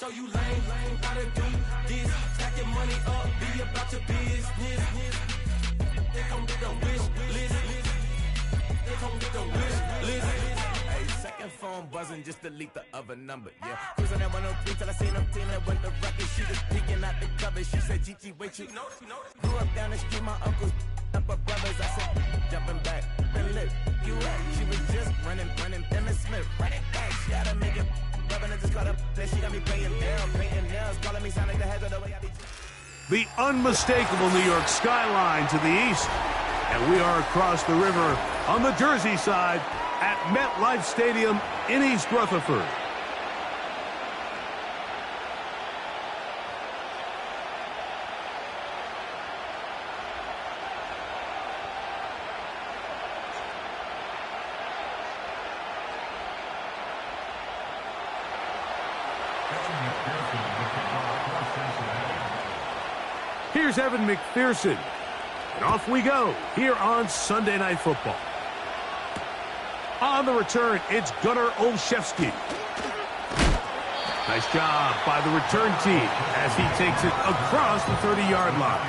show you lame, how to do this. Stack your money up, be about your business. They come with the wish list. They come with the wish list. Hey, second phone buzzing, just delete the other number, yeah. Cruising at 103 till I seen them team that went the rocket. She was peeking out the cover. She said, Gigi, wait, you know. Grew up down the street, my uncles, up her brothers. I said, jumping back, been lit. You at? She was just running, Emmett Smith, running back. She gotta make it. Rubbing it, just got up. Then she got me paying down, painting nails, calling me sound like the heads of the way I be. The unmistakable New York skyline to the east. And we are across the river on the Jersey side at MetLife Stadium in East Rutherford. Here's Evan McPherson. And off we go here on Sunday Night Football. On the return, it's Gunnar Olszewski. Nice job by the return team as he takes it across the 30-yard line.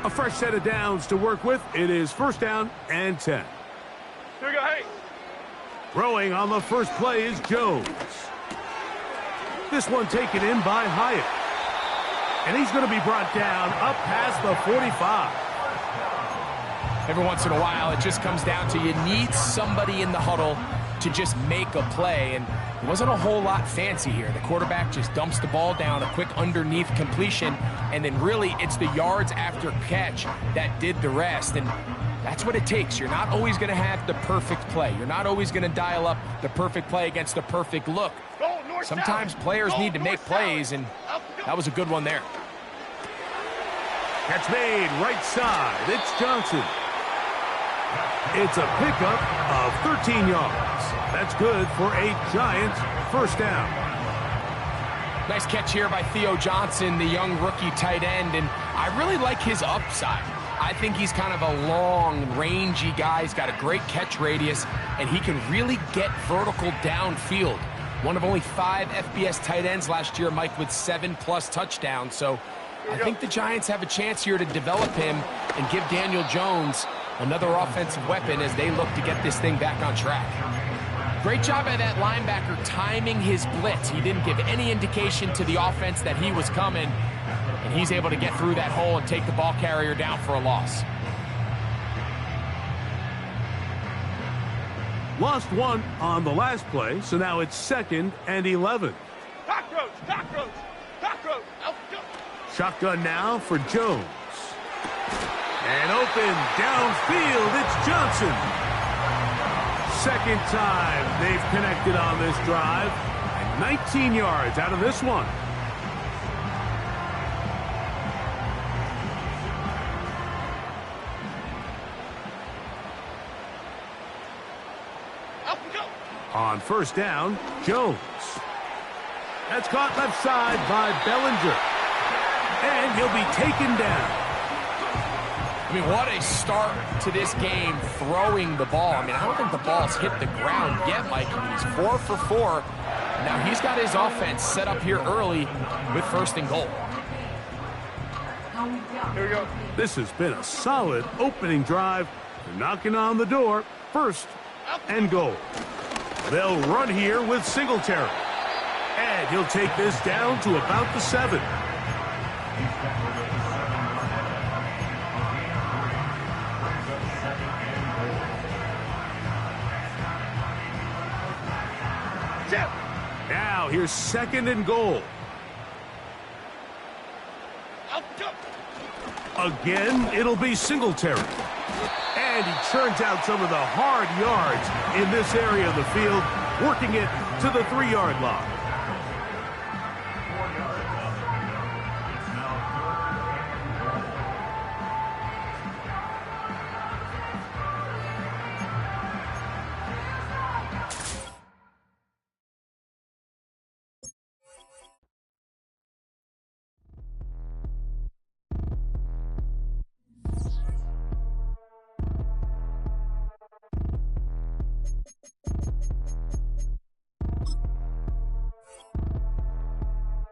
A fresh set of downs to work with. It is first down and 10. Here we go, hey. Throwing on the first play is Jones. This one taken in by Hyatt. And he's going to be brought down up past the 45. Every once in a while, it just comes down to you need somebody in the huddle to just make a play. And it wasn't a whole lot fancy here. The quarterback just dumps the ball down, a quick underneath completion, and then really it's the yards after catch that did the rest. And that's what it takes. You're not always going to have the perfect play. You're not always going to dial up the perfect play against the perfect look. Sometimes players need to make plays, and that was a good one there. Catch made right side. It's Johnson. It's a pickup of 13 yards. That's good for a Giants first down. Nice catch here by Theo Johnson, the young rookie tight end, and I really like his upside. I think he's kind of a long, rangy guy. He's got a great catch radius, and he can really get vertical downfield. One of only 5 FBS tight ends last year, Mike, with 7+ touchdowns. So I think the Giants have a chance here to develop him and give Daniel Jones another offensive weapon as they look to get this thing back on track. Great job by that linebacker timing his blitz. He didn't give any indication to the offense that he was coming, and he's able to get through that hole and take the ball carrier down for a loss. Lost one on the last play, so now it's 2nd and 11. Cockroach, cockroach, cockroach. Out, go. Shotgun now for Jones. And open downfield, it's Johnson. Second time they've connected on this drive. And 19 yards out of this one. On first down, Jones. That's caught left side by Bellinger. And he'll be taken down. I mean, what a start to this game throwing the ball. I mean, I don't think the ball's hit the ground yet, Mike. I mean, he's 4 for 4. Now he's got his offense set up here early with 1st and goal. Here we go. This has been a solid opening drive. They're knocking on the door. 1st and goal. They'll run here with Singletary. And he'll take this down to about the 7. Now here's 2nd and goal. Again, it'll be Singletary. And he churns out some of the hard yards in this area of the field, working it to the 3-yard line.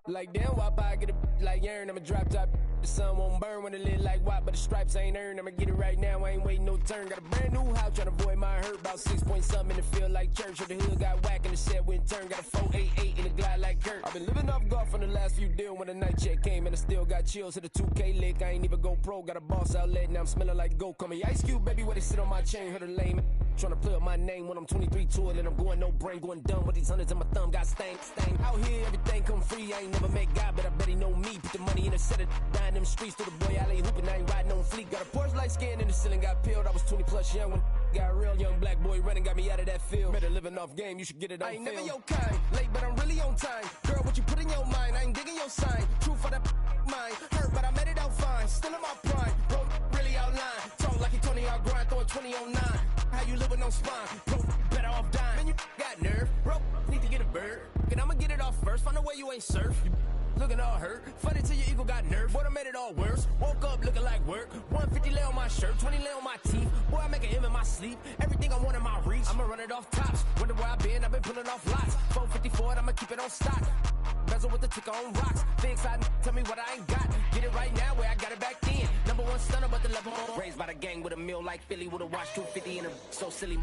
Like damn, why I get a like Aaron? I'm a drop top. The sun won't burn when it lit like what, but the stripes ain't earned. I'ma get it right now, I ain't waiting no turn. Got a brand new house, tryna avoid my hurt. About 6 point something in the field like church. Or the hood got whack and the set went turn. Got a 488 in the glide like Kurt. I've been living off golf from the last few deals. When the night check came and I still got chills. Hit a 2K lick, I ain't even go pro. Got a boss outlet, now I'm smelling like gold. Call me Ice Cube, baby, where they sit on my chain. Heard a lame tryna play up my name when I'm 23 to it. And I'm going no brain, going dumb with these hundreds in my thumb. Got stank. Out here, everything come free. I ain't never met God, but I bet he know me. Put the money in a set of dying them streets to the boy. I ain't hooping, I ain't riding on fleek. Got a Porsche light skin in the ceiling, got peeled. I was 20 plus young when got real. Young black boy running, got me out of that field. Better living off game, you should get it on film. I ain't never your kind, late but I'm really on time. Girl, what you put in your mind, I ain't digging your sign. True for that mine, hurt but I made it out fine. Still in my prime, bro, really outline. Talk like he Tony out grind, throwing 20 on 9. How you live with no spine, bro, better off dying. Man, you got nerve, bro, need to get a bird. And I'ma get it off first, find a way you ain't surf. Looking all hurt, funny till your ego got nerve. Boy, I made it all worse. Woke up looking like work. 150 lay on my shirt, 20 lay on my teeth. Boy, I make an M in my sleep. Everything I want in my reach. I'ma run it off tops. Wonder where I've been pulling off lots. 454, I'ma keep it on stock. Bezel with the ticker on rocks. Big side, tell me what I ain't got. Get it right now where I got it back then. Number one stunner, but the level on. Raised by the gang with a meal like Philly with a watch 250 in a so silly.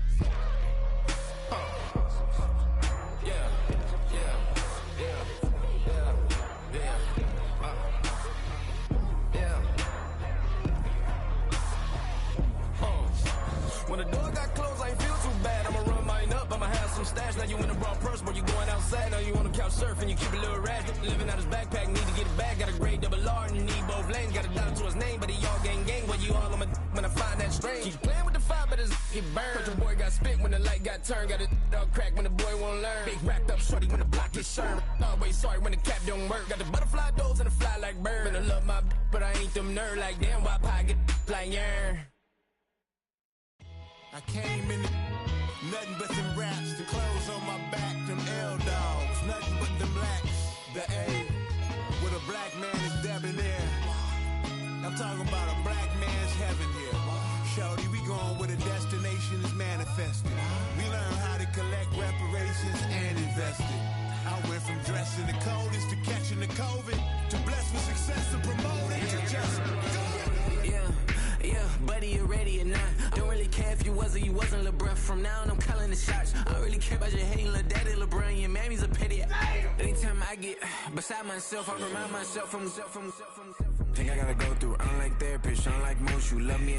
When the door got closed, I ain't feel too bad. I'ma run mine up, I'ma have some stash. Now you in a broad purse, but you going outside. Now you on the couch surfing, you keep a little rat. Living out his backpack, need to get it back. Got a grade double R and you need both lanes. Got a dollar to his name, but he all gang. But you all on my when I find that strange. Keep playing with the fire, but his get burned. But your boy got spit when the light got turned. Got a dog crack when the boy won't learn. Big wrapped up shorty when the block gets served. Always sorry when the cap don't work. Got the butterfly doors and the fly like bird. And I love my but I ain't them nerd like damn. Why pie get like yarn? I came in nothing but them raps, the clothes on my back, them L-dogs, nothing but them blacks, the A, with a black man is debonair. I'm talking about a black man's heaven here. Shorty, we going where the destination is manifested. We learn how to collect reparations and invest it. I went from dressing the coldest to catching the COVID, to blessed with success to promote it, to just go. Yeah, buddy, you ready or not? Don't really care if you was or you wasn't LeBron. From now on, I'm calling the shots. I don't really care about your hating little daddy LeBron. Your mammy's a petty. Anytime I get beside myself, I remind myself from. Think I gotta go through. I don't like therapist, I don't like most. You love me,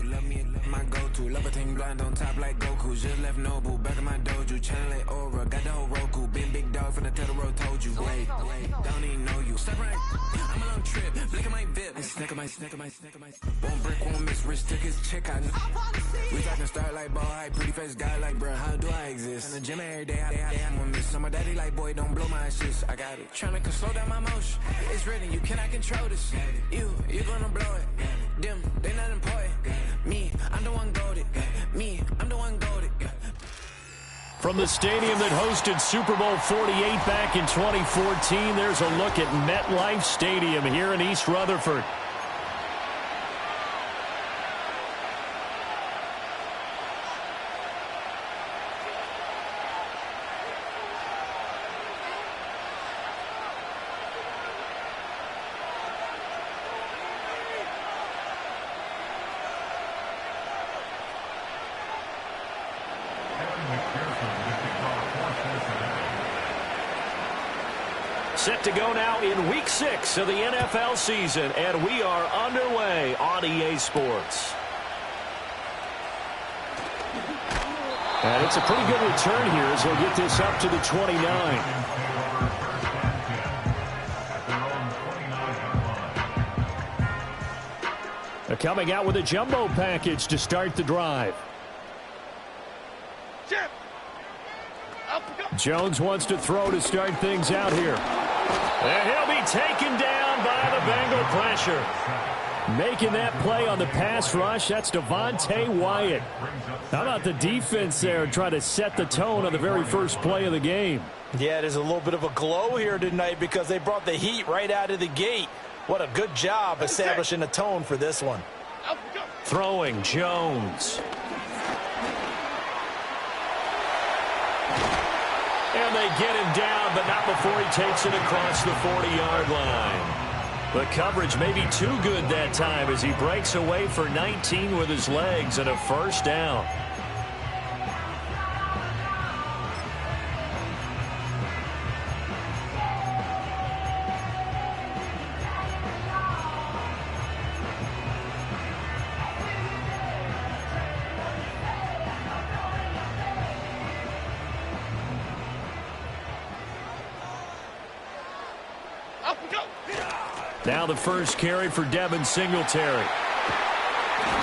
my go-to. Love a thing blind on top like Goku. Just left Noble, back in my dojo. Channel like Aura, got the whole Roku. Big dog from the Tether Road told you. Wait, don't even know you. Step right, I'm a long trip. Look at my VIP. I snack at my. Won't break, won't miss. Wrist took his check out. We talking start like ball high, pretty face guy like bruh. How do I exist? In the gym every day, I'm gonna miss. I'm a daddy like boy, don't blow my assist. I got it. Tryna slow down my motion. It's written, you cannot control this. You gonna blow it. Them, they not important. Me, I'm the one goated. Me, I'm the one goated. From the stadium that hosted Super Bowl 48 back in 2014, there's a look at MetLife Stadium here in East Rutherford. Set to go now in Week 6 of the NFL season, and we are underway on EA Sports. And it's a pretty good return here as they'll get this up to the 29. They're coming out with a jumbo package to start the drive. Jones wants to throw to start things out here. And he'll be taken down by the Bengal pressure. Making that play on the pass rush, that's Devontae Wyatt. How about the defense there trying to set the tone on the very first play of the game? Yeah, there's a little bit of a glow here tonight because they brought the heat right out of the gate. What a good job establishing a tone for this one. Throwing Jones. And they get him down, but not before he takes it across the 40-yard line. The coverage may be too good that time as he breaks away for 19 with his legs and a first down. Now the first carry for Devin Singletary.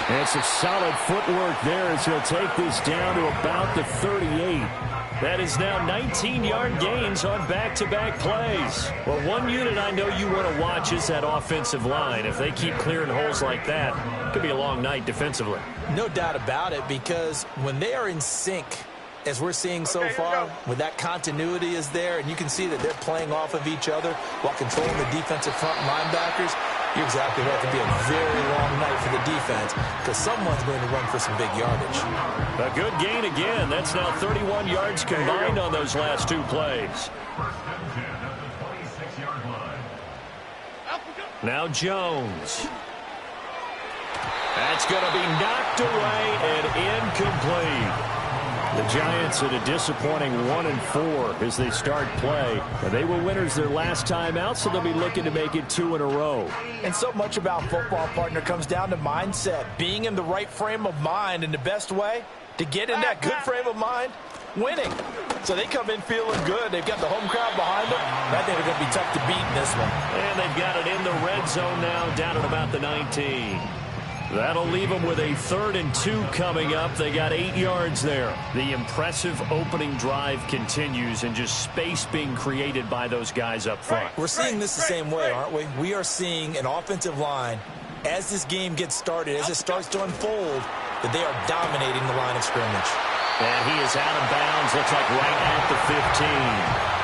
And some solid footwork there as he'll take this down to about the 38. That is now 19-yard gains on back-to-back plays. Well, one unit I know you want to watch is that offensive line. If they keep clearing holes like that, it could be a long night defensively. No doubt about it, because when they are in sync, as we're seeing so far, when that continuity is there, and you can see that they're playing off of each other while controlling the defensive front linebackers, you're exactly right. It could be a very long night for the defense because someone's going to run for some big yardage. A good gain again. That's now 31 yards combined on those last two plays. Now Jones. That's going to be knocked away and incomplete. The Giants at a disappointing 1-4 as they start play. And they were winners their last time out, so they'll be looking to make it 2 in a row. And so much about football, partner, comes down to mindset. Being in the right frame of mind, and the best way to get in that good frame of mind, winning. So they come in feeling good. They've got the home crowd behind them. I think they're going to be tough to beat in this one. And they've got it in the red zone now, down at about the 19. That'll leave them with a 3rd and 2 coming up. They got 8 yards there. The impressive opening drive continues and just space being created by those guys up front. We're seeing this the same way, aren't we? We are seeing an offensive line, as this game gets started, as it starts to unfold, that they are dominating the line of scrimmage. And he is out of bounds, looks like right at the 15.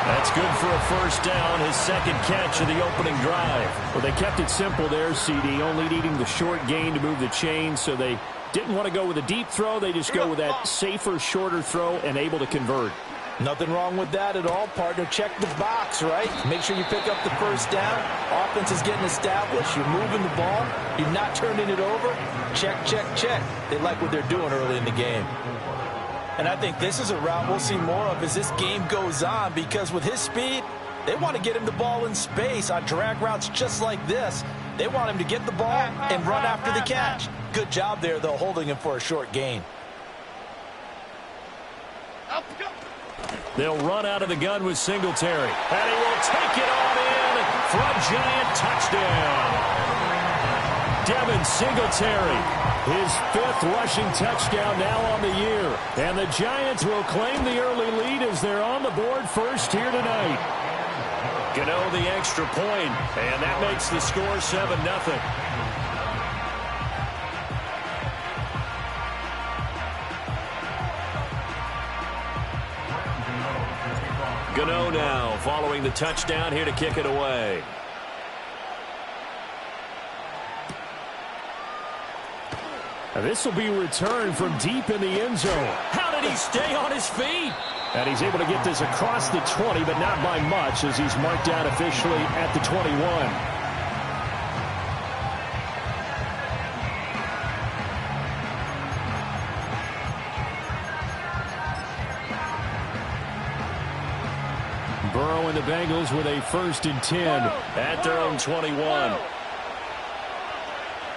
That's good for a first down, his second catch of the opening drive. Well, they kept it simple there, CD, only needing the short gain to move the chain, so they didn't want to go with a deep throw. They just go with that safer, shorter throw and able to convert. Nothing wrong with that at all, partner. Check the box, right? Make sure you pick up the first down. Offense is getting established. You're moving the ball. You're not turning it over. Check, check, check. They like what they're doing early in the game. And I think this is a route we'll see more of as this game goes on, because with his speed, they want to get him the ball in space on drag routes just like this. They want him to get the ball and run after the catch. Good job there, though, holding him for a short gain. They'll run out of the gun with Singletary. And he will take it on in for a Giant touchdown. Devin Singletary, his 5th rushing touchdown now on the year. And the Giants will claim the early lead as they're on the board first here tonight. Gano the extra point, and that makes the score 7-0. Gano now following the touchdown here to kick it away. This will be returned from deep in the end zone. How did he stay on his feet? And he's able to get this across the 20, but not by much as he's marked out officially at the 21. Burrow and the Bengals with a 1st and 10 at their own 21.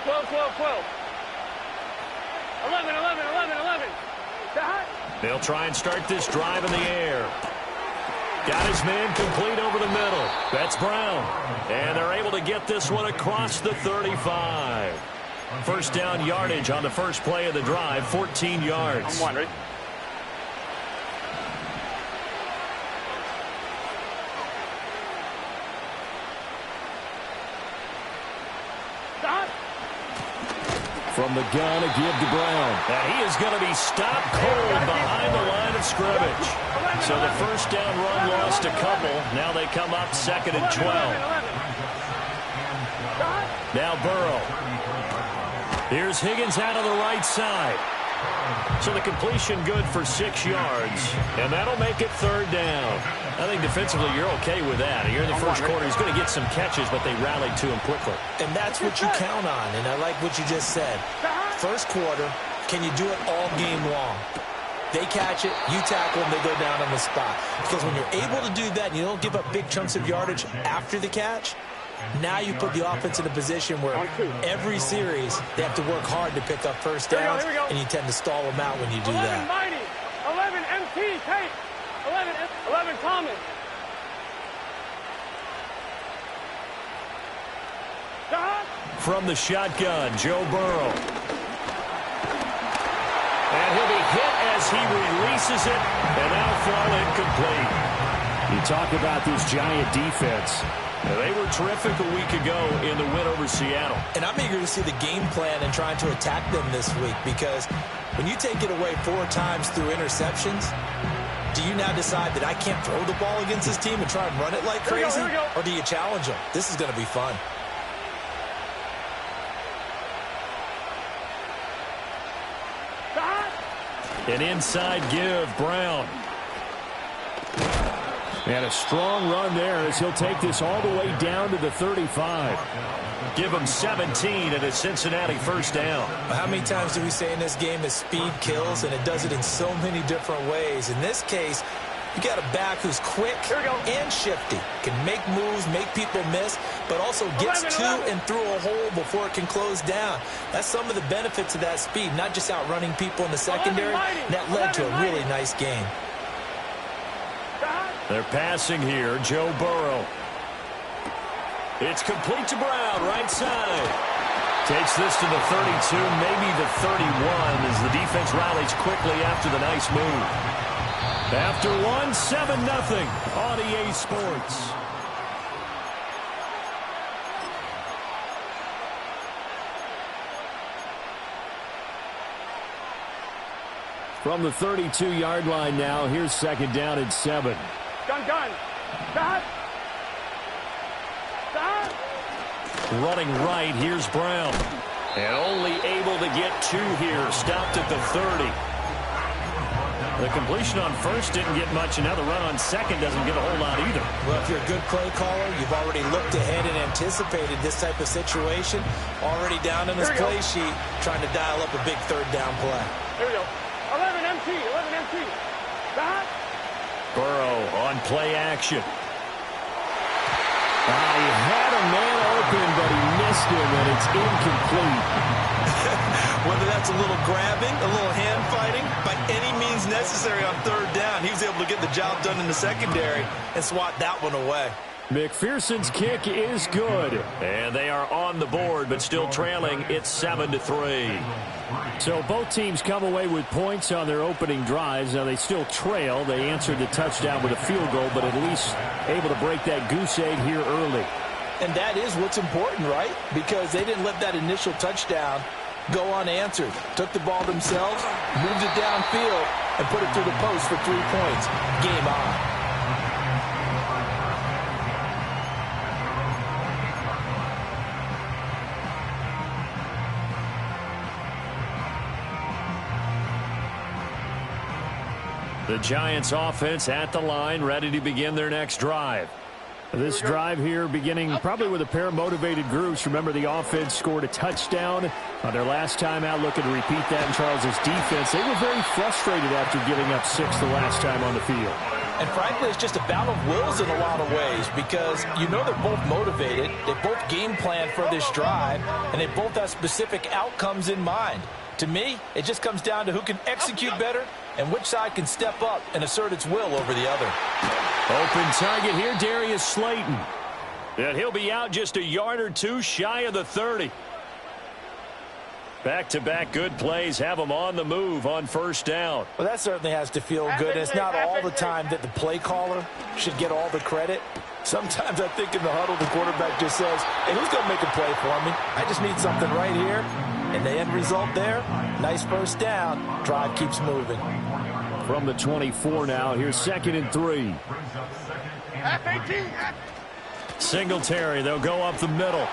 12, 12, 12. 11, 11, 11, 11. They'll try and start this drive in the air. Got his man complete over the middle. That's Brown. And they're able to get this one across the 35. First down yardage on the first play of the drive, 14 yards. I'm wondering. From the gun, a give to Brown. And he is going to be stopped cold behind the line of scrimmage. So the first down run lost a couple. Now they come up 2nd and 12. Now Burrow. Here's Higgins out of the right side. So the completion good for 6 yards, and that'll make it 3rd down. I think defensively you're okay with that. Here in the first quarter, he's going to get some catches, but they rallied to him quickly. And that's what you count on, and I like what you just said. First quarter, can you do it all game long? They catch it, you tackle them, they go down on the spot. Because when you're able to do that and you don't give up big chunks of yardage after the catch, now you put the offense in a position where every series they have to work hard to pick up first downs, and you tend to stall them out when you do 11 that. 90, 11 MT, tape, 11 Thomas. From the shotgun, Joe Burrow. And he'll be hit as he releases it, and that'll fall incomplete. You talk about this Giant defense. They were terrific a week ago in the win over Seattle. And I'm eager to see the game plan and trying to attack them this week, because when you take it away 4 times through interceptions, do you now decide that I can't throw the ball against this team and try and run it like crazy? Or do you challenge them? This is going to be fun. An inside give, Brown. And a strong run there as he'll take this all the way down to the 35. Give him 17 at a Cincinnati first down. How many times do we say in this game that speed kills, and it does it in so many different ways? In this case, you got a back who's quick and shifty, can make moves, make people miss, but also gets to and through a hole before it can close down. That's some of the benefits of that speed, not just outrunning people in the secondary. That led to a really nice game. They're passing here, Joe Burrow. It's complete to Brown, right side. Takes this to the 32, maybe the 31, as the defense rallies quickly after the nice move. After 1, 7-0 on EA Sports. From the 32-yard line now, here's 2nd down and 7. Gun. Stop. Running right, here's Brown. And only able to get 2 here. Stopped at the 30. The completion on first didn't get much, and now the run on second doesn't get a whole lot either. Well, if you're a good play caller, you've already looked ahead and anticipated this type of situation. Already down in his play sheet, trying to dial up a big 3rd down play. Here we go. 11 MT. Stop. Burrow on play action. He had a man open, but he missed him, and it's incomplete. Whether that's a little grabbing, a little hand fighting, by any means necessary on 3rd down, he was able to get the job done in the secondary and swat that one away. McPherson's kick is good. And they are on the board, but still trailing. It's 7-3. So both teams come away with points on their opening drives. Now they still trail. They answered the touchdown with a field goal, but at least able to break that goose egg here early. And that is what's important, right? Because they didn't let that initial touchdown go unanswered. Took the ball themselves, moved it downfield, and put it through the post for 3 points. Game on. The Giants offense at the line, ready to begin their next drive. This drive here beginning probably with a pair of motivated groups. Remember, the offense scored a touchdown on their last time out, looking to repeat that in Charles's defense. They were very frustrated after giving up 6 the last time on the field. And frankly, it's just a battle of wills in a lot of ways, because you know they're both motivated, they both game plan for this drive, and they both have specific outcomes in mind. To me, it just comes down to who can execute better and which side can step up and assert its will over the other. Open target here, Darius Slayton. And he'll be out just a yard or 2 shy of the 30. Back-to-back good plays have them on the move on first down. Well, that certainly has to feel good. It's not all the time that the play caller should get all the credit. Sometimes I think in the huddle, the quarterback just says, hey, who's going to make a play for me? I just need something right here. And the end result there, nice first down. Drive keeps moving. From the 24 now, here's 2nd and 3. Singletary, they'll go up the middle.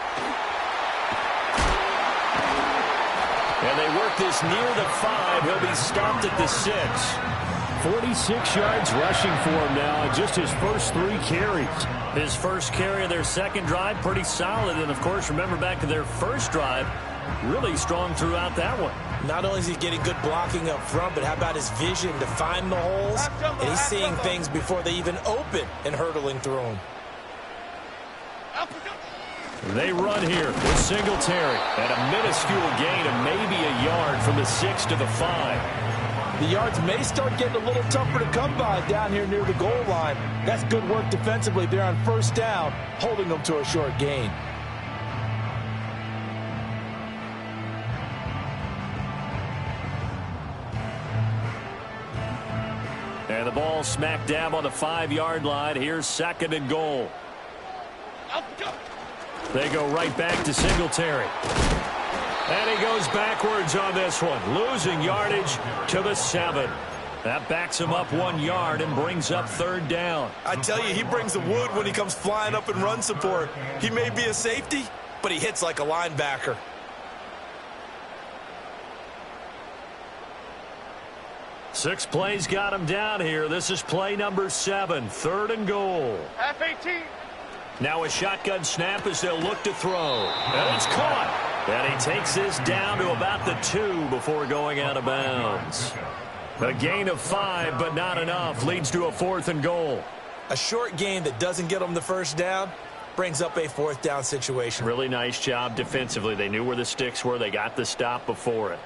And they work this near the 5. He'll be stopped at the 6. 46 yards rushing for him now on just his first 3 carries. His first carry of their second drive, pretty solid. And, of course, remember back to their first drive, really strong throughout that one. Not only is he getting good blocking up front, but how about his vision to find the holes? And he's seeing things before they even open and hurdling through them. They run here with Singletary. And a minuscule gain of maybe a yard from the 6 to the 5. The yards may start getting a little tougher to come by down here near the goal line. That's good work defensively there on first down, holding them to a short gain. And the ball smack dab on the 5-yard line. Here's 2nd and goal. They go right back to Singletary. And he goes backwards on this one, losing yardage to the 7. That backs him up 1 yard and brings up 3rd down. I tell you, he brings the wood when he comes flying up in run support. He may be a safety, but he hits like a linebacker. Six plays got him down here. This is play number 7, 3rd and goal. Half 18. Now a shotgun snap as they'll look to throw. And it's caught. And he takes this down to about the 2 before going out of bounds. A gain of 5, but not enough. Leads to a 4th and goal. A short gain that doesn't get them the first down brings up a 4th down situation. Really nice job defensively. They knew where the sticks were. They got the stop before it.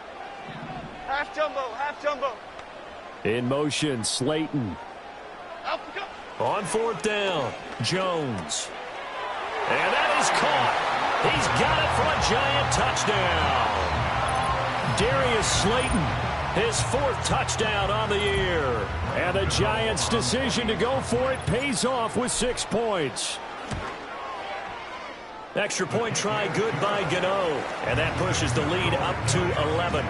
Half jumbo, half jumbo. In motion, Slayton. On 4th down, Jones. And that is caught. He's got it for a giant touchdown. Darius Slayton, his 4th touchdown on the year. And the Giants' decision to go for it pays off with 6 points. Extra point try good by Gano. And that pushes the lead up to 11.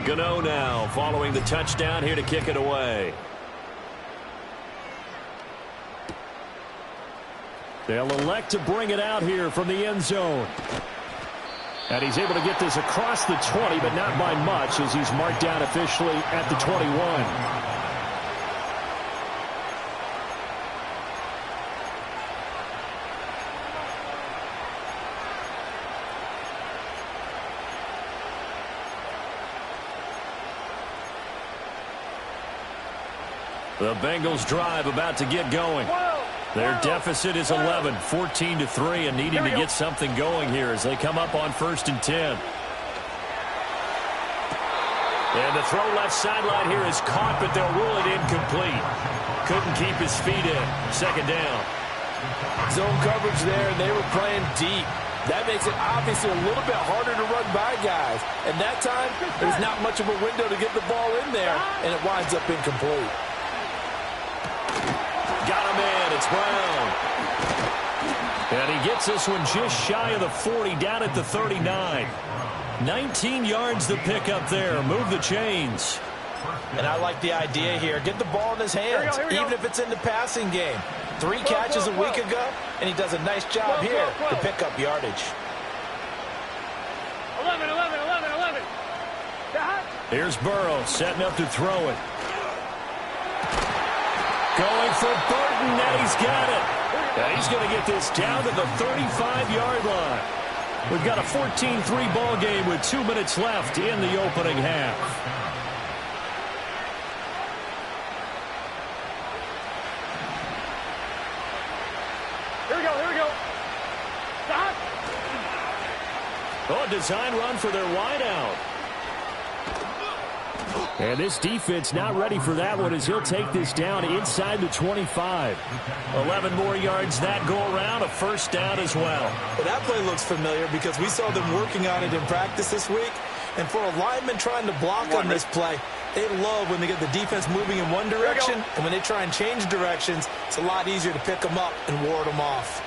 Gano now following the touchdown here to kick it away. They'll elect to bring it out here from the end zone. And he's able to get this across the 20, but not by much as he's marked down officially at the 21. The Bengals drive about to get going. Their deficit is 11, 14-3, and needing to get something going here as they come up on 1st and 10. And the throw left sideline here is caught, but they'll rule it incomplete. Couldn't keep his feet in. 2nd down. Zone coverage there, and they were playing deep. That makes it obviously a little bit harder to run by guys. And that time, there's not much of a window to get the ball in there, and it winds up incomplete. Got him in. It's Brown. And he gets this one just shy of the 40, down at the 39. 19 yards to pick up there. Move the chains. And I like the idea here. Get the ball in his hands, even if it's in the passing game. 3 catches a week ago, and he does a nice job here to pick up yardage. 11, 11, 11, 11. Here's Burrow setting up to throw it. Going for Burton, and he's got it. And he's going to get this down to the 35-yard line. We've got a 14-3 ball game with 2 minutes left in the opening half. Here we go, here we go. Stop. Oh, a design run for their wideout. And this defense not ready for that one as he'll take this down inside the 25. 11 more yards that go around, a 1st down as well. Well, that play looks familiar because we saw them working on it in practice this week. And for a lineman trying to block on this play, they love when they get the defense moving in one direction. And when they try and change directions, it's a lot easier to pick them up and ward them off.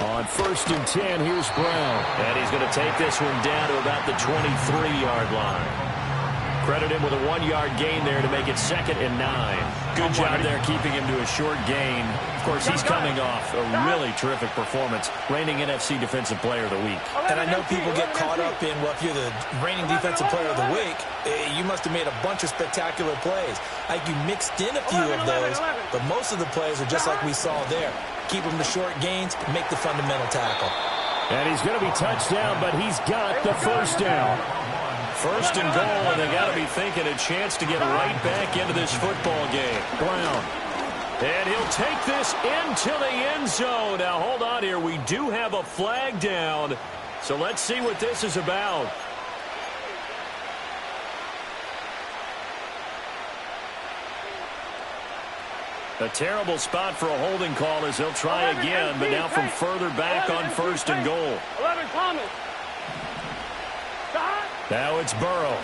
On 1st and 10, here's Brown. And he's going to take this one down to about the 23-yard line. Credit him with a 1-yard gain there to make it 2nd and 9. Good job there keeping him to a short gain. Of course, he's coming off a really terrific performance, reigning NFC Defensive Player of the Week. And I know people get caught up in, well, if you're the reigning Defensive Player of the Week, you must have made a bunch of spectacular plays. Like you mixed in a few of those, but most of the plays are just like we saw there. Keep them to short gains, make the fundamental tackle. And he's going to be touched down, but he's got the first down. 1st and goal, and they got to be thinking a chance to get right back into this football game. Brown. And he'll take this into the end zone. Now, hold on here. We do have a flag down, so let's see what this is about. A terrible spot for a holding call as he'll try again, but now from further back on 1st and goal. 11 Thomas. Now it's Burrow.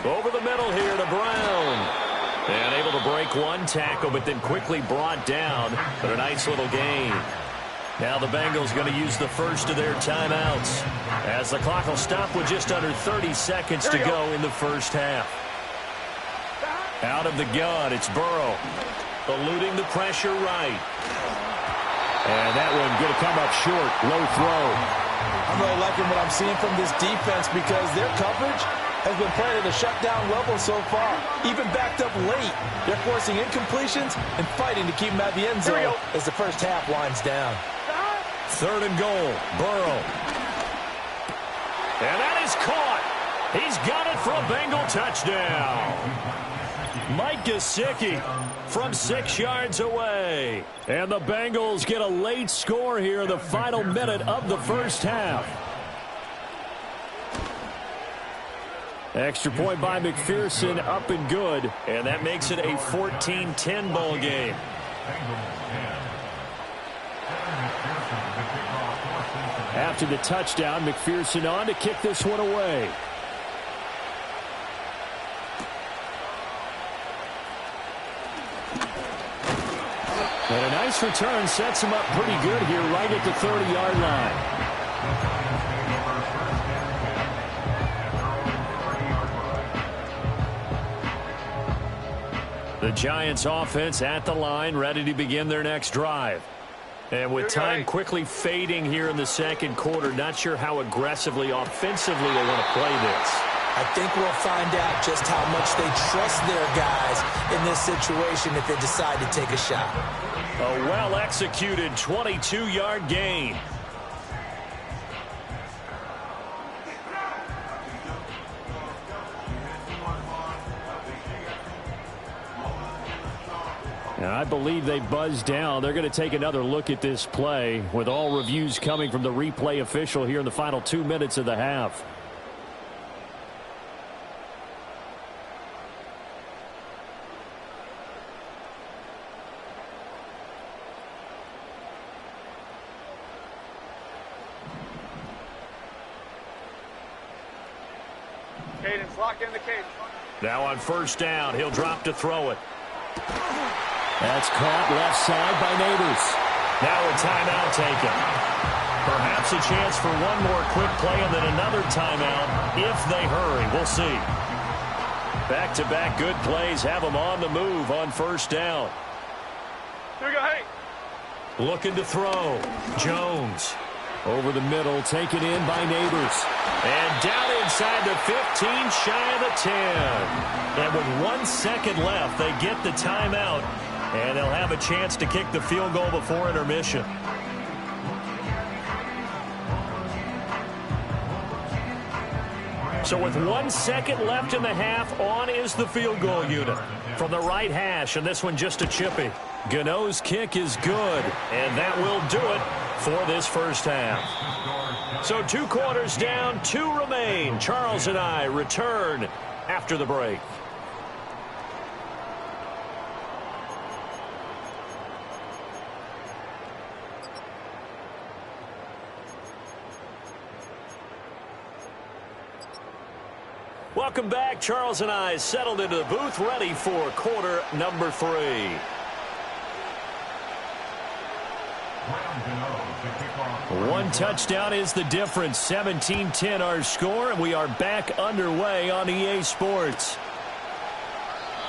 Over the middle here to Brown. And able to break one tackle, but then quickly brought down. But a nice little gain. Now the Bengals going to use the first of their timeouts, as the clock will stop with just under 30 seconds to go in the first half. Out of the gun, it's Burrow. Eluding the pressure right. And that one going to come up short. Low throw. I'm really liking what I'm seeing from this defense because their coverage has been playing at a shutdown level so far. Even backed up late, they're forcing incompletions and fighting to keep them at the end zone as the first half winds down. 3rd and goal, Burrow. And that is caught. He's got it for a Bengal touchdown. Mike Gesicki from 6 yards away. And the Bengals get a late score here in the final minute of the first half. Extra point by McPherson, up and good. And that makes it a 14-10 ball game. After the touchdown, McPherson on to kick this one away. And a nice return sets him up pretty good here right at the 30-yard line. The Giants offense at the line, ready to begin their next drive. And with time quickly fading here in the second quarter, not sure how aggressively, offensively they want to play this. I think we'll find out just how much they trust their guys in this situation if they decide to take a shot. A well-executed 22-yard gain. And I believe they buzzed down. They're going to take another look at this play with all reviews coming from the replay official here in the final 2 minutes of the half. Cadence, lock in the cadence. Now on 1st down, he'll drop to throw it. That's caught left side by Neighbors. Now a timeout taken. Perhaps a chance for one more quick play and then another timeout if they hurry. We'll see. Back-to-back good plays have them on the move on 1st down. Here we go, hey. Looking to throw. Jones. Over the middle, taken in by Neighbors. And down inside the 15, shy of the 10. And with 1 second left, they get the timeout. And they'll have a chance to kick the field goal before intermission. So with 1 second left in the half, on is the field goal unit. From the right hash, and this one just a chippy. Gano's kick is good, and that will do it for this first half. So 2 quarters down, 2 remain. Charles and I return after the break. Welcome back. Charles and I settled into the booth, ready for quarter number 3. One touchdown is the difference. 17-10 our score, and we are back underway on EA Sports.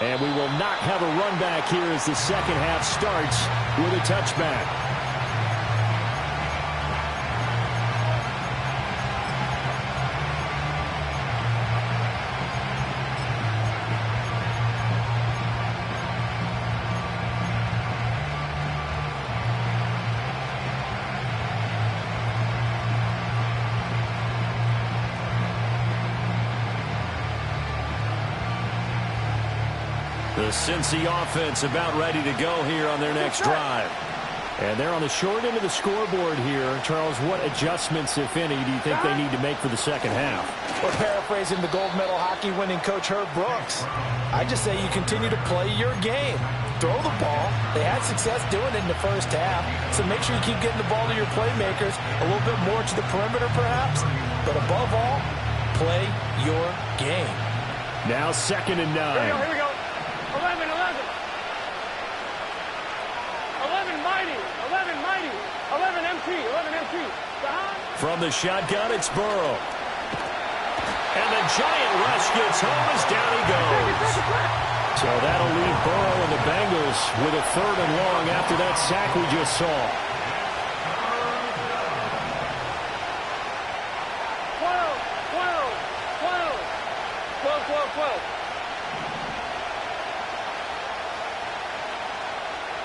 And we will not have a run back here as the second half starts with a touchback. The Cincy offense about ready to go here on their next drive. And they're on the short end of the scoreboard here. Charles, what adjustments, if any, do you think they need to make for the second half? Well, paraphrasing the gold medal hockey winning coach Herb Brooks, I just say you continue to play your game. Throw the ball. They had success doing it in the first half, so make sure you keep getting the ball to your playmakers, a little bit more to the perimeter perhaps, but above all, play your game. Now 2nd and 9. Here we go. 11 mighty, 11 MT. From the shotgun, it's Burrow. And the giant rush gets home as down he goes. So that'll leave Burrow and the Bengals with a 3rd and long after that sack we just saw. 12.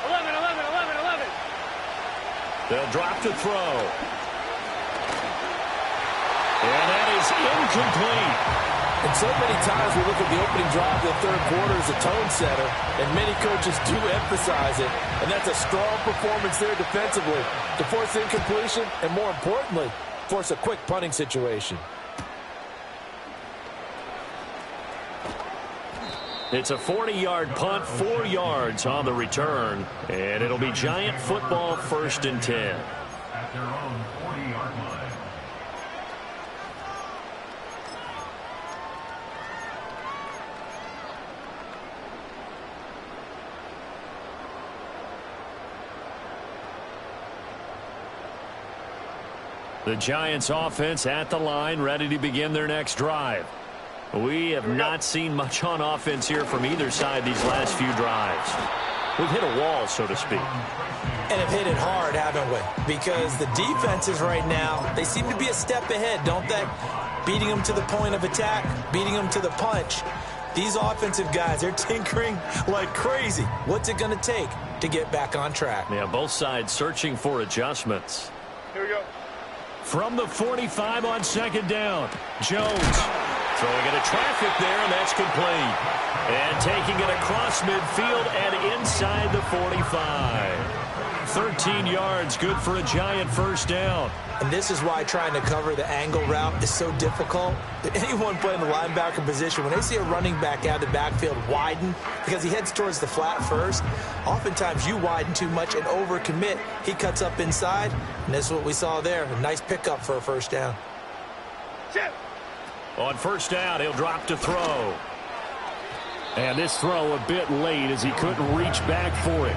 11. They'll drop to throw. And that is incomplete. And so many times we look at the opening drive of the third quarter as a tone setter, and many coaches do emphasize it. And that's a strong performance there defensively to force incompletion and, more importantly, force a quick punting situation. It's a 40-yard punt, 4 yards on the return. And it'll be Giant football, 1st and 10. At their own 40-yard line. The Giants offense at the line, ready to begin their next drive. We have not seen much on offense here from either side these last few drives. We've hit a wall, so to speak. And have hit it hard, haven't we? Because the defenses right now, they seem to be a step ahead, don't they? Beating them to the point of attack, beating them to the punch. These offensive guys, they're tinkering like crazy. What's it going to take to get back on track? Yeah, both sides searching for adjustments. Here we go. From the 45 on 2nd down, Jones throwing into traffic there, and that's complete. And taking it across midfield and inside the 45. 13 yards, good for a Giant 1st down. And this is why trying to cover the angle route is so difficult. Anyone playing the linebacker position, when they see a running back out of the backfield widen because he heads towards the flat first, oftentimes you widen too much and overcommit. He cuts up inside, and this is what we saw there. A nice pickup for a 1st down. On 1st down, he'll drop to throw. And this throw a bit late as he couldn't reach back for it.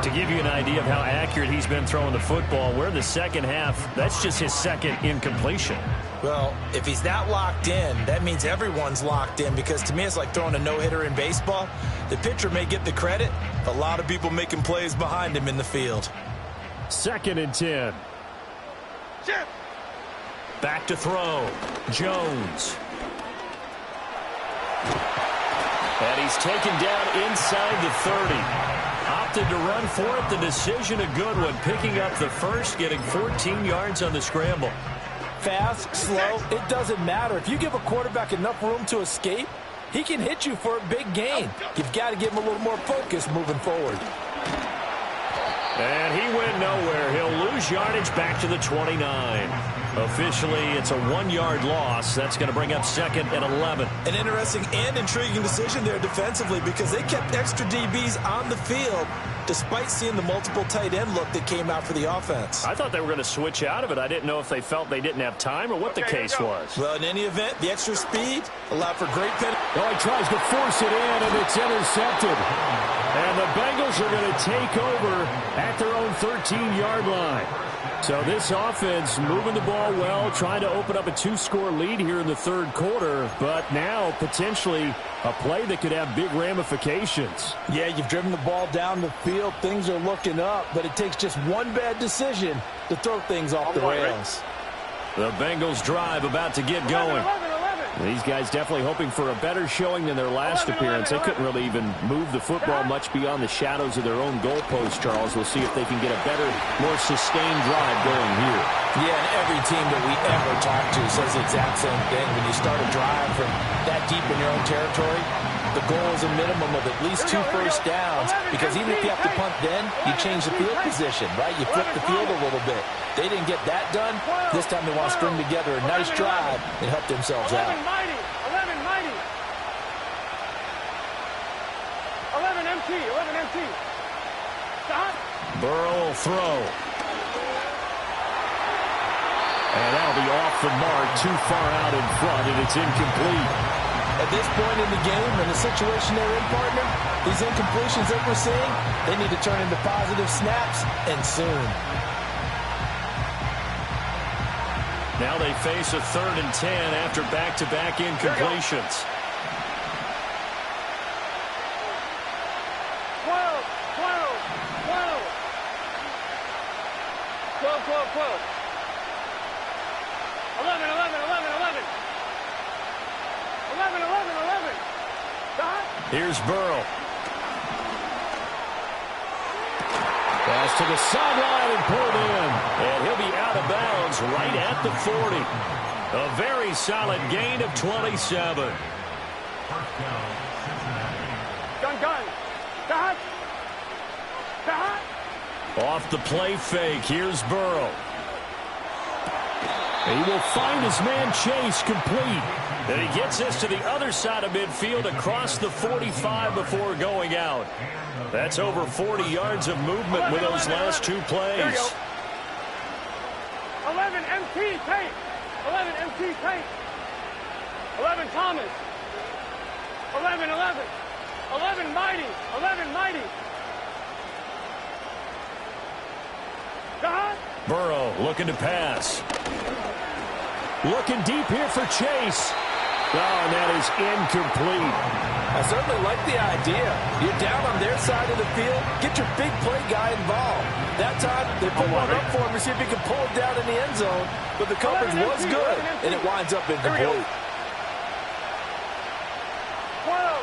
To give you an idea of how accurate he's been throwing the football, we're in the second half. That's just his 2nd incompletion. Well, if he's not locked in, that means everyone's locked in, because to me it's like throwing a no-hitter in baseball. The pitcher may get the credit, but a lot of people making plays behind him in the field. 2nd and 10. Back to throw. Jones. And he's taken down inside the 30. Opted to run for it. The decision a good one. Picking up the 1st, getting 14 yards on the scramble. Fast, slow, it doesn't matter. If you give a quarterback enough room to escape, he can hit you for a big gain. You've got to give him a little more focus moving forward. And he went nowhere. He'll lose yardage back to the 29. Officially, it's a 1-yard loss. That's going to bring up 2nd and 11. An interesting and intriguing decision there defensively because they kept extra DBs on the field despite seeing the multiple tight end look that came out for the offense. I thought they were going to switch out of it. I didn't know if they felt they didn't have time or what the case was. Well, in any event, the extra speed allowed for great penalty. Oh, he tries to force it in, and it's intercepted. And the Bengals are going to take over at their own 13-yard line. So this offense moving the ball well, trying to open up a 2-score lead here in the third quarter, but now potentially a play that could have big ramifications. Yeah, you've driven the ball down the field. Things are looking up, but it takes just one bad decision to throw things off the rails. The Bengals drive about to get going. These guys definitely hoping for a better showing than their last appearance. They couldn't really even move the football much beyond the shadows of their own goalpost, Charles. We'll see if they can get a better, more sustained drive going here. Yeah, and every team that we ever talk to says the exact same thing. When you start a drive from that deep in your own territory, the goal is a minimum of at least 2 first downs, because even if you have to punt then, you change the field position, right? You flip the field a little bit. They didn't get that done. This time they want to string together a nice drive and help themselves out. 11 mighty. 11 MT. Stop. Burrow will throw. And that'll be off the mark, too far out in front, and it's incomplete. At this point in the game, in the situation they're in, partner, these incompletions that we're seeing, they need to turn into positive snaps, and soon. Now they face a 3rd and 10 after back-to-back incompletions. 12. 11. Stop. Here's Burrow. Pass to the sideline and pulled in. And he'll be out of bounds right at the 40. A very solid gain of 27. Gun. Stop. Off the play fake, here's Burrow. He will find his man Chase complete. And he gets this to the other side of midfield across the 45 before going out. That's over 40 yards of movement with those last 2 plays. 11 MT tape. 11 Thomas. 11 mighty. 11 mighty. God. Burrow looking to pass. Looking deep here for Chase. Oh, and that is incomplete. I certainly like the idea. You're down on their side of the field. Get your big play guy involved. That time, they put one up for him to see if he can pull it down in the end zone. But the coverage was good, and it winds up incomplete. 12.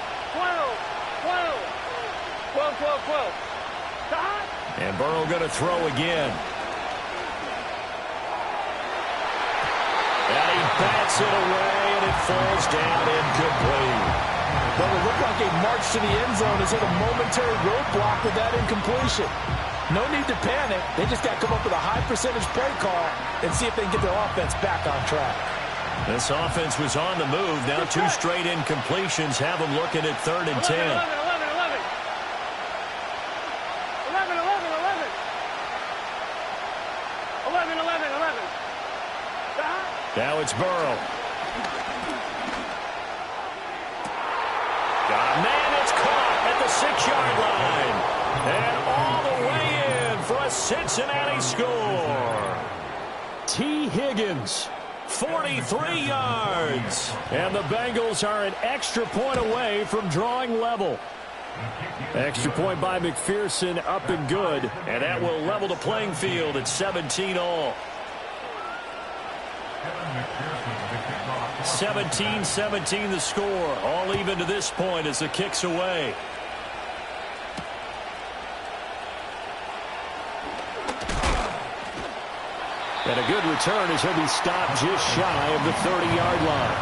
Stop. And Burrow going to throw again. And he bats it away, and it falls down incomplete. Well, it looked like a march to the end zone has hit a momentary roadblock with that incompletion. No need to panic. They just got to come up with a high percentage play call and see if they can get their offense back on track. This offense was on the move. Now 2 straight incompletions have them looking at 3rd and 10. 11. Now it's Burrow. Got a man, it's caught at the 6-yard line. And all the way in for a Cincinnati score. T. Higgins. 43 yards. And the Bengals are an extra point away from drawing level. Extra point by McPherson, up and good. And that will level the playing field at 17-all. 17-17 the score. All even to this point as the kick's away. And a good return as he'll be stopped just shy of the 30-yard line.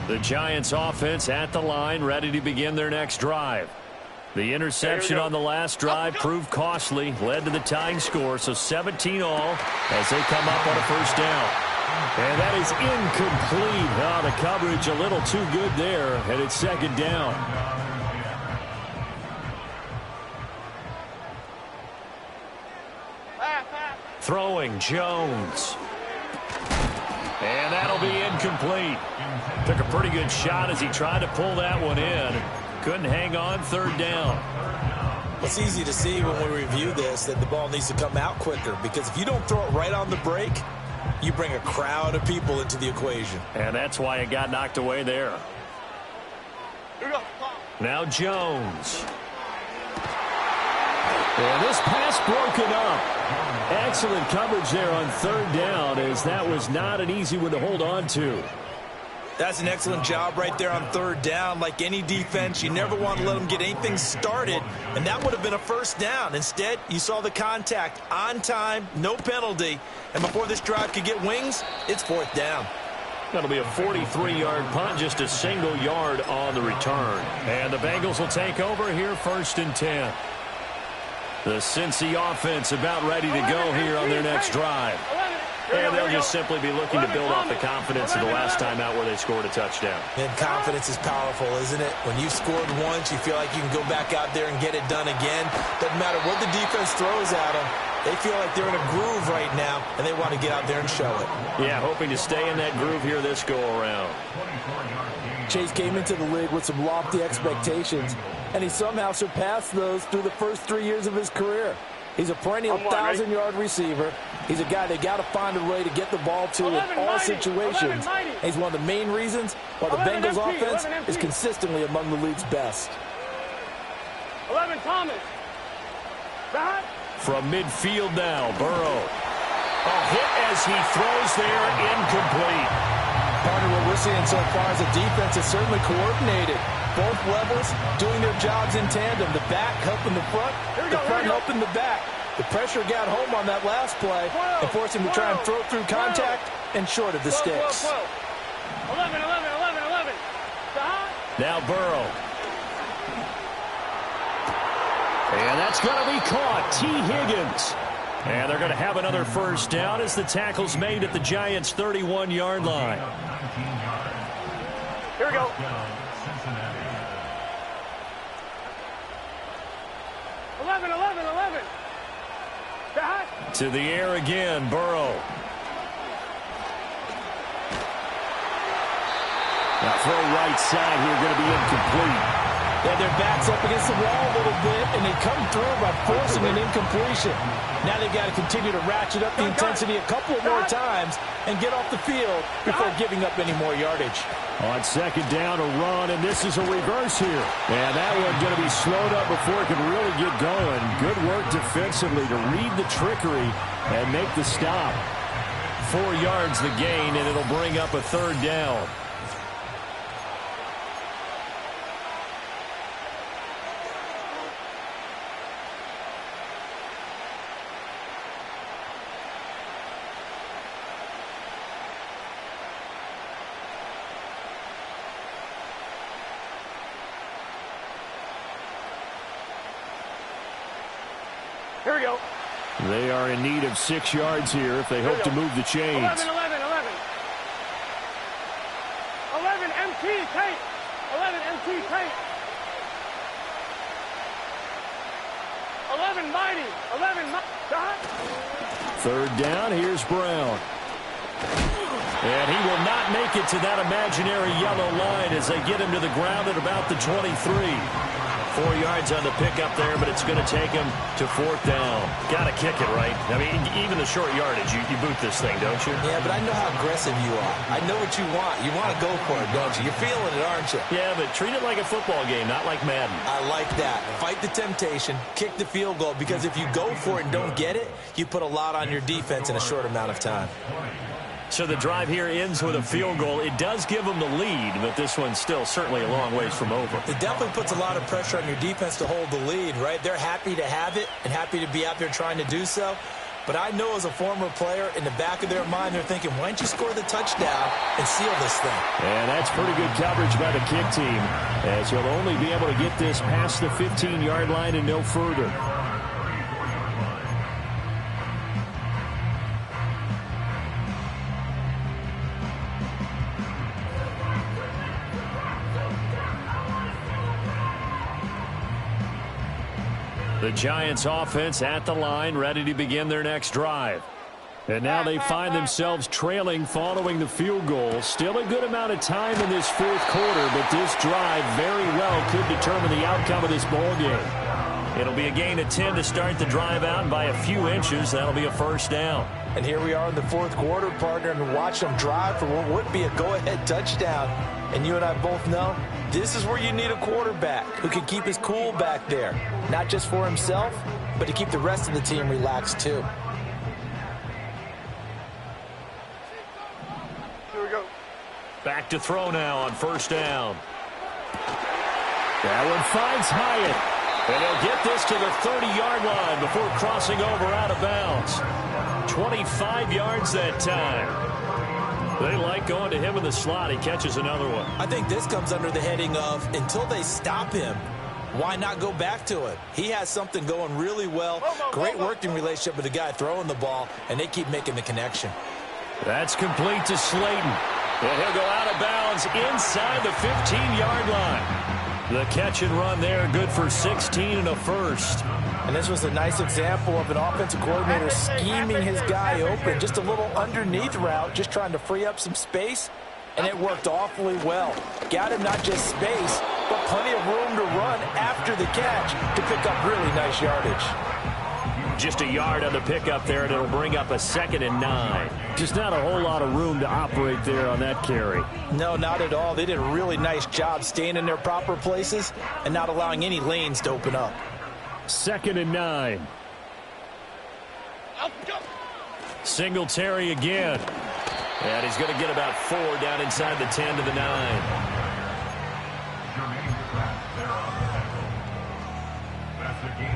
The Giants offense at the line, ready to begin their next drive. The interception on the last drive proved costly, led to the tying score, so 17 all as they come up on a first down. And that is incomplete. Oh, the coverage a little too good there, and it's second down. Throwing Jones. And that'll be incomplete. Took a pretty good shot as he tried to pull that one in. Couldn't hang on, third down. It's easy to see when we review this that the ball needs to come out quicker, because if you don't throw it right on the break, you bring a crowd of people into the equation. And that's why it got knocked away there. Now Jones. And this pass broken up. Excellent coverage there on third down, as that was not an easy one to hold on to. That's an excellent job right there on third down. Like any defense, you never want to let them get anything started, and that would have been a first down. Instead, you saw the contact on time, no penalty, and before this drive could get wings, it's fourth down. That'll be a 43-yard punt, just a single yard on the return. And the Bengals will take over here, 1st and 10. The Cincy offense about ready to go here on their next drive. And they'll just simply be looking to build off the confidence of the last time out where they scored a touchdown. And confidence is powerful, isn't it? When you've scored once, you feel like you can go back out there and get it done again. Doesn't matter what the defense throws at them. They feel like they're in a groove right now, and they want to get out there and show it. Yeah, hoping to stay in that groove here this go-around. Chase came into the league with some lofty expectations, and he somehow surpassed those through the first 3 years of his career. He's a perennial 1,000-yard receiver. He's a guy they got to find a way to get the ball to in all situations. He's one of the main reasons why the Bengals offense is consistently among the league's best. 11 Thomas. Back. From midfield now, Burrow. A hit as he throws there, incomplete. Partner, what we're seeing so far is the defense is certainly coordinated. Both levels doing their jobs in tandem. The back helping the front, the front helping the back. The pressure got home on that last play and forced him to try and throw through contact and short of the sticks. 11. Now Burrow. And that's going to be caught. T. Higgins. And they're going to have another first down as the tackle's made at the Giants' 31-yard line. Here we go. 11. Back. To the air again, Burrow. Now throw right side here, going to be incomplete. Yeah, their back's up against the wall a little bit, and they come through by forcing an incompletion. Now they've got to continue to ratchet up the intensity a couple more times and get off the field before giving up any more yardage. On second down, a run, and this is a reverse here. And that one going to be slowed up before it can really get going. Good work defensively to read the trickery and make the stop. 4 yards the gain, and it'll bring up a third down. Here we go. They are in need of 6 yards here if they hope to move the chains. 11. 11 MT tape. 11 MT tape. 11 mighty. 11 mighty. Third down, here's Brown. And he will not make it to that imaginary yellow line as they get him to the ground at about the 23. 4 yards on the pickup there, but it's going to take him to fourth down. Got to kick it, right? I mean, even the short yardage, you boot this thing, don't you? Yeah, but I know how aggressive you are. I know what you want. You want to go for it, don't you? You're feeling it, aren't you? Yeah, but treat it like a football game, not like Madden. I like that. Fight the temptation, kick the field goal, because if you go for it and don't get it, you put a lot on your defense in a short amount of time. So the drive here ends with a field goal. It does give them the lead, but this one's still certainly a long ways from over. It definitely puts a lot of pressure on your defense to hold the lead, right? They're happy to have it and happy to be out there trying to do so. But I know as a former player, in the back of their mind, they're thinking, why don't you score the touchdown and seal this thing? And that's pretty good coverage by the kick team, as he'll only be able to get this past the 15-yard line and no further. The Giants offense at the line, ready to begin their next drive. And now they find themselves trailing following the field goal. Still a good amount of time in this fourth quarter, but this drive very well could determine the outcome of this ball game. It'll be a gain of 10 to start the drive out, and by a few inches, that'll be a first down. And here we are in the fourth quarter, partner, and watch them drive for what would be a go-ahead touchdown. And you and I both know this is where you need a quarterback who can keep his cool back there. Not just for himself, but to keep the rest of the team relaxed too. Here we go. Back to throw now on first down. That one finds Hyatt. And he'll get this to the 30-yard line before crossing over out of bounds. 25 yards that time. They like going to him in the slot. He catches another one. I think this comes under the heading of until they stop him, why not go back to it? He has something going really well. Great working relationship with the guy throwing the ball, and they keep making the connection. That's complete to Slayton. And he'll go out of bounds inside the 15-yard line. The catch and run there, good for 16 and a first. And this was a nice example of an offensive coordinator scheming his guy open. Just a little underneath route, just trying to free up some space, and it worked awfully well. Got him not just space, but plenty of room to run after the catch to pick up really nice yardage. Just a yard on the pickup there, and it'll bring up a 2nd and 9. Just not a whole lot of room to operate there on that carry. No, not at all. They did a really nice job staying in their proper places and not allowing any lanes to open up. 2nd and 9. Singletary again. And he's going to get about 4 down inside the 10 to the 9.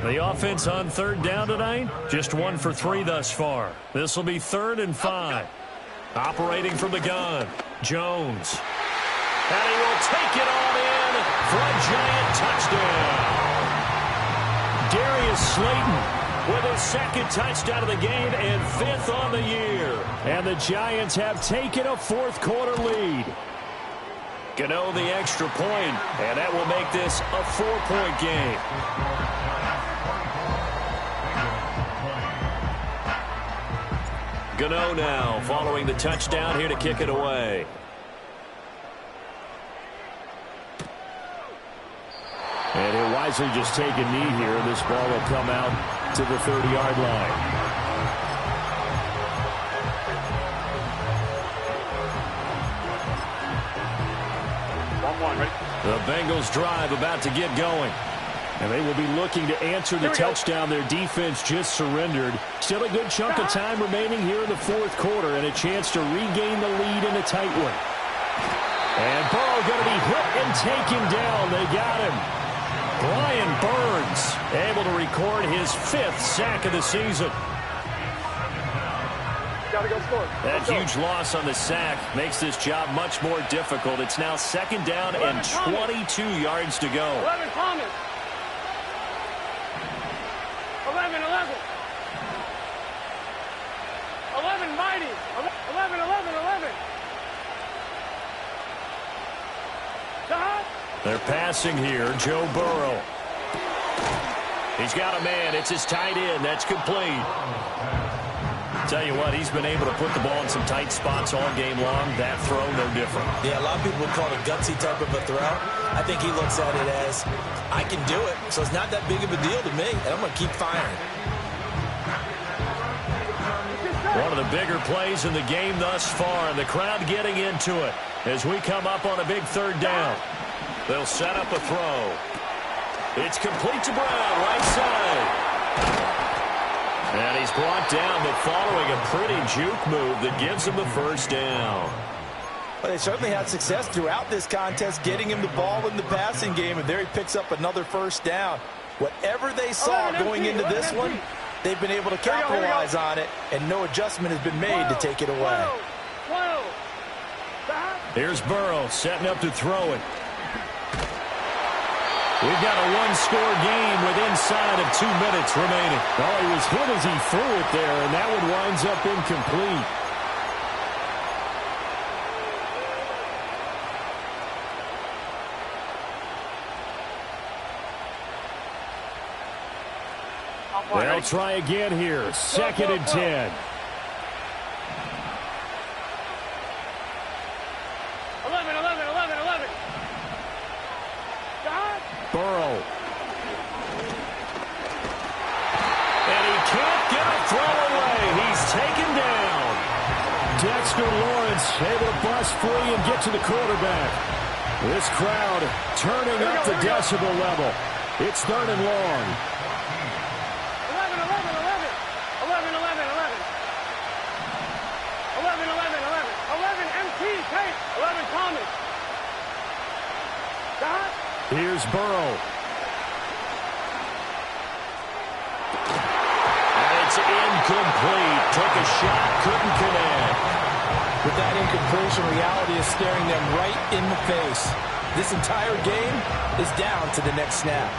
The offense on third down tonight, just 1 for 3 thus far. This will be 3rd and 5. Operating from the gun, Jones. And he will take it on in for a giant touchdown. Darius Slayton with his 2nd touchdown of the game and 5th on the year. And the Giants have taken a fourth quarter lead. Gano the extra point, and that will make this a 4-point game. Gano now following the touchdown here to kick it away. And he'll wisely just take a knee here. This ball will come out to the 30-yard line. The Bengals drive about to get going. And they will be looking to answer the touchdown their defense just surrendered. Still a good chunk of time remaining here in the fourth quarter and a chance to regain the lead in a tight one. And Burrow going to be hit and taken down. They got him. Brian Burns able to record his 5th sack of the season. Gotta go score. That huge loss on the sack makes this job much more difficult. It's now 2nd down and 22 yards to go. 11 Thomas. 11, 11. 11 Mighty. 11, 11, 11. Shot. They're passing here. Joe Burrow. He's got a man. It's his tight end. That's complete. Tell you what, he's been able to put the ball in some tight spots all game long. That throw, no different. Yeah, a lot of people would call it a gutsy type of a throw. I think he looks at it as, I can do it, so it's not that big of a deal to me, and I'm going to keep firing. One of the bigger plays in the game thus far, and the crowd getting into it as we come up on a big 3rd down. They'll set up a throw. It's complete to Brown, right side. And he's brought down, but following a pretty juke move that gives him the 1st down. Well, they certainly had success throughout this contest, getting him the ball in the passing game, and there he picks up another 1st down. Whatever they saw going into this one, They've been able to capitalize on it, and no adjustment has been made to take it away. 12. Here's Burrow setting up to throw it. We've got a one-score game with inside of 2 minutes remaining. Well, he was hit as he threw it there, and that one winds up incomplete. They'll try again here. 2nd and 10. 11. Burrow. And he can't get a throw away. He's taken down. Dexter Lawrence able to bust free and get to the quarterback. This crowd turning up the decibel level. It's 3rd and long. 11 MT, Tate. 11 Thomas. Here's Burrow. And it's incomplete. Took a shot, couldn't connect. With that incompletion, reality is staring them right in the face. This entire game is down to the next snap.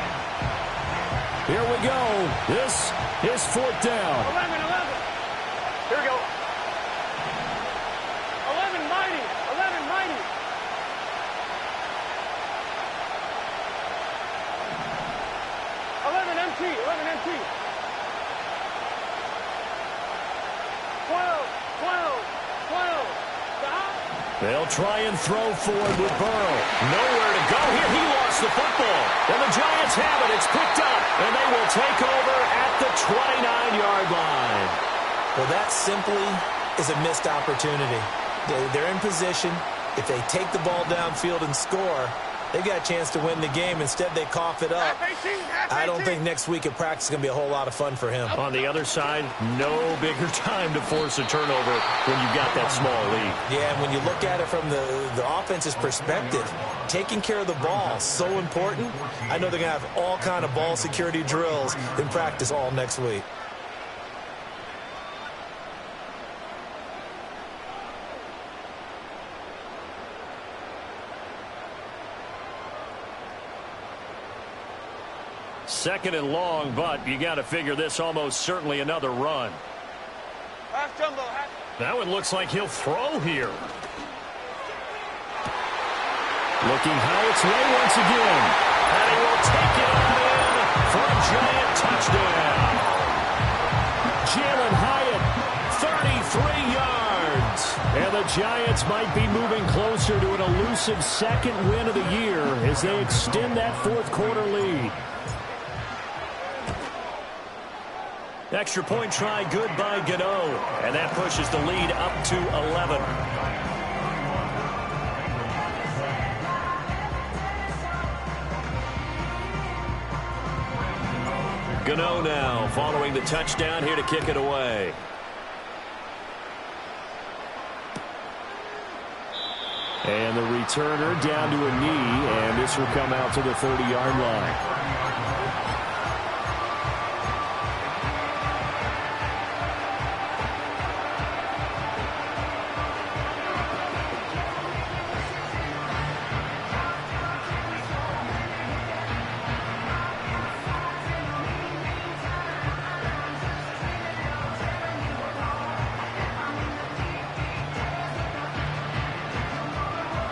Here we go. This is 4th down. 11. Here we go. 11 mighty. 11 MT. 12. They'll try and throw forward with Burrow. Nowhere to go here. He lost the football. And the Giants have it. It's picked up. And they will take over at the 29-yard line. Well, that simply is a missed opportunity. They're in position. If they take the ball downfield and score, they've got a chance to win the game. Instead, they cough it up. I don't think next week at practice is going to be a whole lot of fun for him. On the other side, no bigger time to force a turnover when you've got that small lead. Yeah, and when you look at it from the offense's perspective, taking care of the ball is so important. I know they're going to have all kind of ball security drills in practice all next week. Second and long, but you got to figure this almost certainly another run. Half jumbo. That one looks like he'll throw here. Looking how it's way once again. And he will take it on in for a giant touchdown. Jalen Hyatt, 33 yards. And the Giants might be moving closer to an elusive 2nd win of the year as they extend that 4th quarter lead. Extra point try, good by Gano. And that pushes the lead up to 11. Gano now following the touchdown here to kick it away. And the returner down to a knee, and this will come out to the 30-yard line.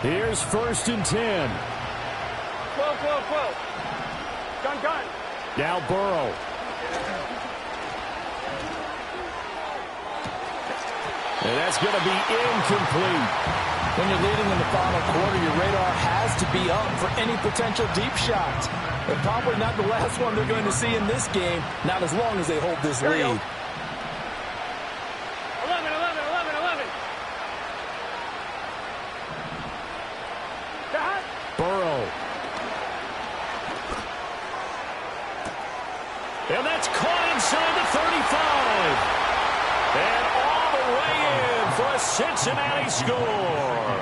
Here's 1st and 10. 12. Gun. Now Burrow. And that's going to be incomplete. When you're leading in the final quarter, your radar has to be up for any potential deep shots. And probably not the last one they're going to see in this game, not as long as they hold this lead. 11. Burrow. And that's caught inside the 35. And all the way in for a Cincinnati score.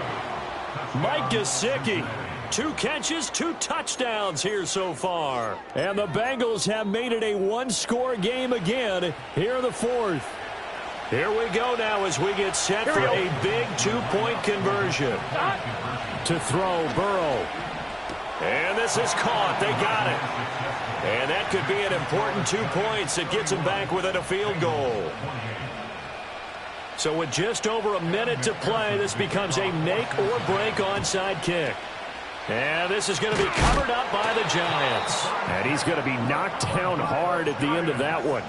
Mike Gesicki 2 catches, 2 touchdowns here so far. And the Bengals have made it a one-score game again here in the 4th. Here we go now as we get set for a big 2-point conversion. To throw, Burrow. And this is caught. They got it. And that could be an important 2 points. It gets them back within a field goal. So with just over a minute to play, this becomes a make-or-break onside kick. And this is going to be covered up by the Giants. And he's going to be knocked down hard at the end of that one.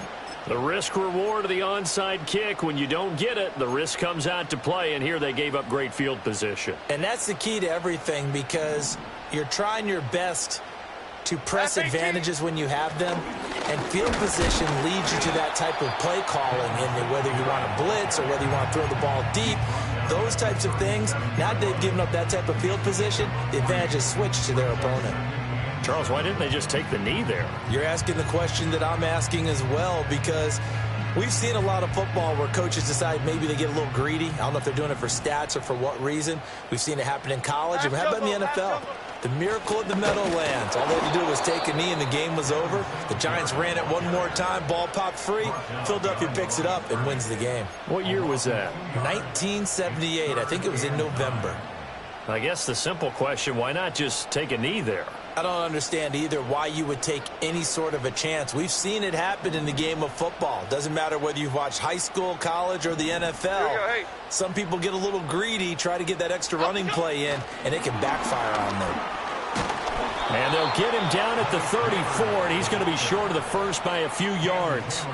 The risk-reward of the onside kick, when you don't get it, the risk comes out to play, and here they gave up great field position. And that's the key to everything, because you're trying your best to press advantages when you have them, and field position leads you to that type of play calling, in whether you want to blitz or whether you want to throw the ball deep. Those types of things, now that they've given up that type of field position, the advantage is switched to their opponent. Charles, why didn't they just take the knee there? You're asking the question that I'm asking as well, because we've seen a lot of football where coaches decide maybe they get a little greedy. I don't know if they're doing it for stats or for what reason. We've seen it happen in college, and how about in the NFL? The miracle of the Meadowlands. All they had to do was take a knee and the game was over. The Giants ran it one more time. Ball popped free. Philadelphia picks it up and wins the game. What year was that? 1978. I think it was in November. I guess the simple question, why not just take a knee there? I don't understand either why you would take any sort of a chance. We've seen it happen in the game of football. Doesn't matter whether you've watched high school, college, or the NFL. Some people get a little greedy, try to get that extra running play in, and it can backfire on them. And they'll get him down at the 34, and he's going to be short of the first by a few yards.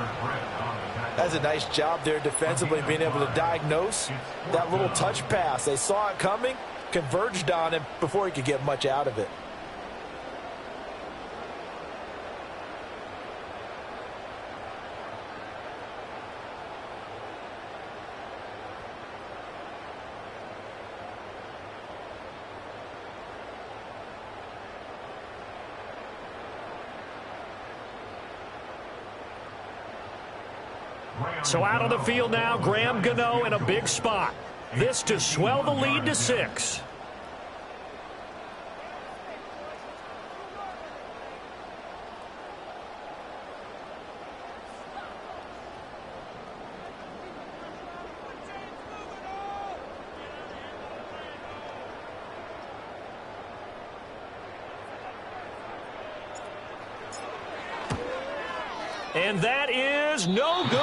That's a nice job there defensively, being able to diagnose that little touch pass. They saw it coming, converged on him before he could get much out of it. So out on the field now, Graham Gano in a big spot. This to swell the lead to 6. And that is no good.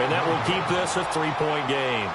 And that will keep this a 3-point game.